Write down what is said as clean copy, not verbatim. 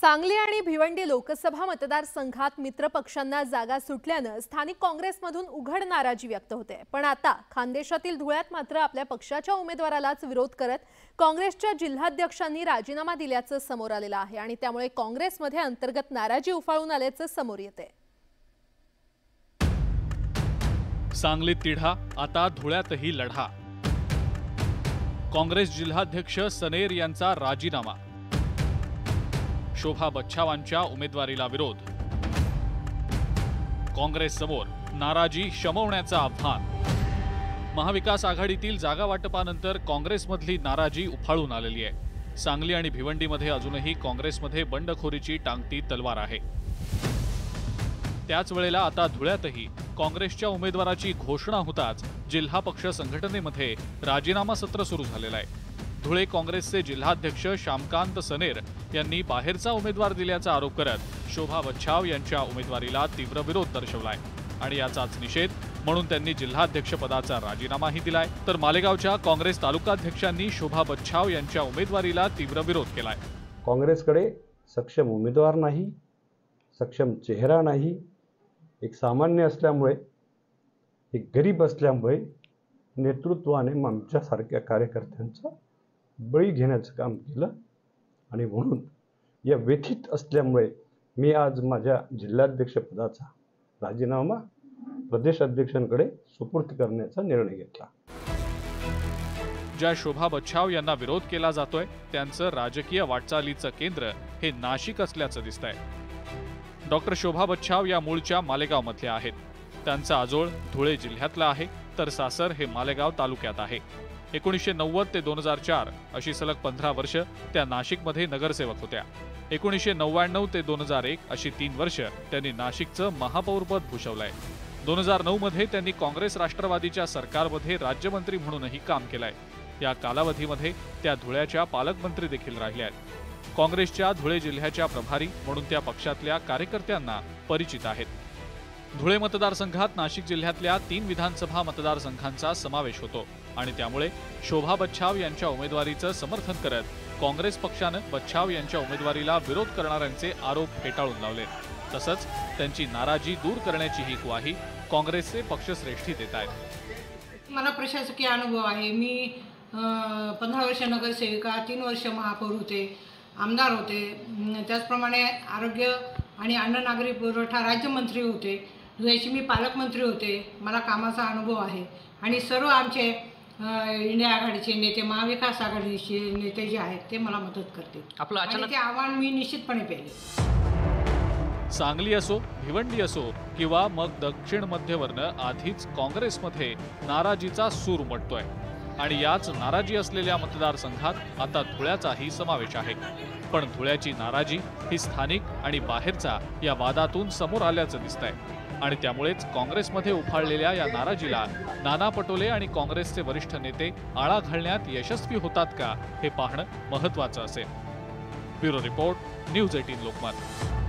सांगली आणि भिवंडी लोकसभा मतदारसंघात मित्र पक्षांना जागा सुटल्याने स्थानिक काँग्रेसमधून उघड नाराजी व्यक्त होते। पण आता खानदेशातील धुळ्यात मात्र आपल्या पक्षाच्या उमेदवारालाच विरोध करत काँग्रेसच्या जिल्हाध्यक्षांनी राजीनामा दिल्याचं समोर आलेलं आहे आणि त्यामुळे काँग्रेसमध्ये अंतर्गत नाराजी उफाळून आल्याचं समोर येते। सांगलीत तिढा, आता धुळ्यातही लढा। काँग्रेस जिल्हाध्यक्ष सनेर यांचा राजीनामा, शोभा बच्छावांच्या उमेदवारीला विरोध, काँग्रेस समोर नाराजी शमवण्याचं आव्हान। महाविकास आघाडीतील जागा वाटपानंतर काँग्रेसमधली नाराजी उफाळून आलेली आहे। सांगली आणि भिवंडीमध्ये अजूनही काँग्रेसमध्ये बंडखोरीची टांगती तलवार आहे। त्याच वेळेला आता धुळ्यातही काँग्रेसच्या उमेदवाराची घोषणा होताच जिल्हा पक्ष संघटनेमध्ये राजीनामा सत्र सुरू झालेलं आहे। धुळे काँग्रेसचे जिल्हाध्यक्ष श्यामकांत सनेर यांनी बाहेरचा उमेदवार दिल्याचा आरोप करत शोभा बच्छाव यांच्या उमेदवारीला तीव्र विरोध दर्शवलाय आणि याचाच निषेध म्हणून त्यांनी जिल्हाध्यक्षपदाचा राजीनामाही दिलाय। तर मालेगावच्या काँग्रेस तालुकाध्यक्षांनी शोभा बच्छाव यांच्या उमेदवारीला तीव्र विरोध केलाय। काँग्रेसकडे सक्षम उमेदवार नाही, सक्षम चेहरा नाही, एक सामान्य असल्यामुळे, एक गरीब असल्यामुळे नेतृत्वाने आमच्यासारख्या कार्यकर्त्यांचा बळी घेण्याचं काम केलं आणि म्हणून या व्यथित असल्यामुळे मी आज माझ्या जिल्हाध्यक्षपदाचा राजीनामा प्रदेश अध्यक्षांकडे सुपूर्द करण्याचा निर्णय घेतला। ज्या शोभा बच्छाव यांना विरोध केला जातोय त्यांचं राजकीय वाटचालीचं केंद्र हे नाशिक असल्याचं दिसतंय। डॉक्टर शोभा बच्छाव या मूळच्या मालेगावमधल्या आहेत। त्यांचा आजोळ धुळे जिल्ह्यातला आहे तर सासर हे मालेगाव तालुक्यात आहे। 1990 ते 2004 अशी सलग 15 वर्ष त्या नाशिकमध्ये नगरसेवक होत्या। 1999 ते 2001 अशी 3 वर्ष त्यांनी नाशिकचं महापौरपद भूषवलंय। 2009 मध्ये त्यांनी काँग्रेस राष्ट्रवादीच्या सरकारमध्ये राज्यमंत्री म्हणूनही काम केलंय। या कालावधीमध्ये त्या धुळ्याच्या पालकमंत्री देखील राहिल्या आहेत। काँग्रेसच्या धुळे जिल्ह्याच्या प्रभारी म्हणून त्या पक्षातल्या कार्यकर्त्यांना परिचित आहेत। धुळे मतदारसंघात नाशिक जिल्ह्यातल्या 3 विधानसभा मतदारसंघांचा समावेश होतो आणि त्यामुळे शोभा बच्छाव यांच्या उमेदवारीचं समर्थन करत काँग्रेस पक्षानं बच्छाव यांच्या उमेदवारीला विरोध करणाऱ्यांचे आरोप फेटाळून लावले। तसंच त्यांची नाराजी दूर करण्याचीही ग्वाही काँग्रेसचे पक्षश्रेष्ठी देत आहेत। मला प्रशासकीय अनुभव आहे। मी 15 वर्ष नगरसेविका, 3 वर्ष महापौर होते, आमदार होते, त्याचप्रमाणे आरोग्य आणि अन्न नागरी पुरवठा राज्यमंत्री होते, धुळ्याची मी पालकमंत्री होते। मला कामाचा अनुभव आहे आणि सर्व आमचे इंडिया आघाडीचे नेते, महाविकास आघाडीचे नेते जे आहेत ते मला मदत करते। आपलं अचानक ते आव्हान मी निश्चितपणे पेले। सांगली असो, भिवंडी असो किंवा मग दक्षिण मध्यवर्ण आधीच काँग्रेसमध्ये नाराजीचा सूर उमटतोय आणि याच नाराजी असलेल्या मतदारसंघात आता धुळ्याचाही समावेश आहे। पण धुळ्याची नाराजी ही स्थानिक आणि बाहेरचा या वादातून समोर आल्याचं दिसतंय आणि त्यामुळेच काँग्रेसमध्ये उफाळलेल्या या नाराजीला नाना पटोले आणि काँग्रेसचे वरिष्ठ नेते आळा घालण्यात यशस्वी होतात का हे पाहणं महत्त्वाचं असेल। Bureau report, news 18 Lokmat.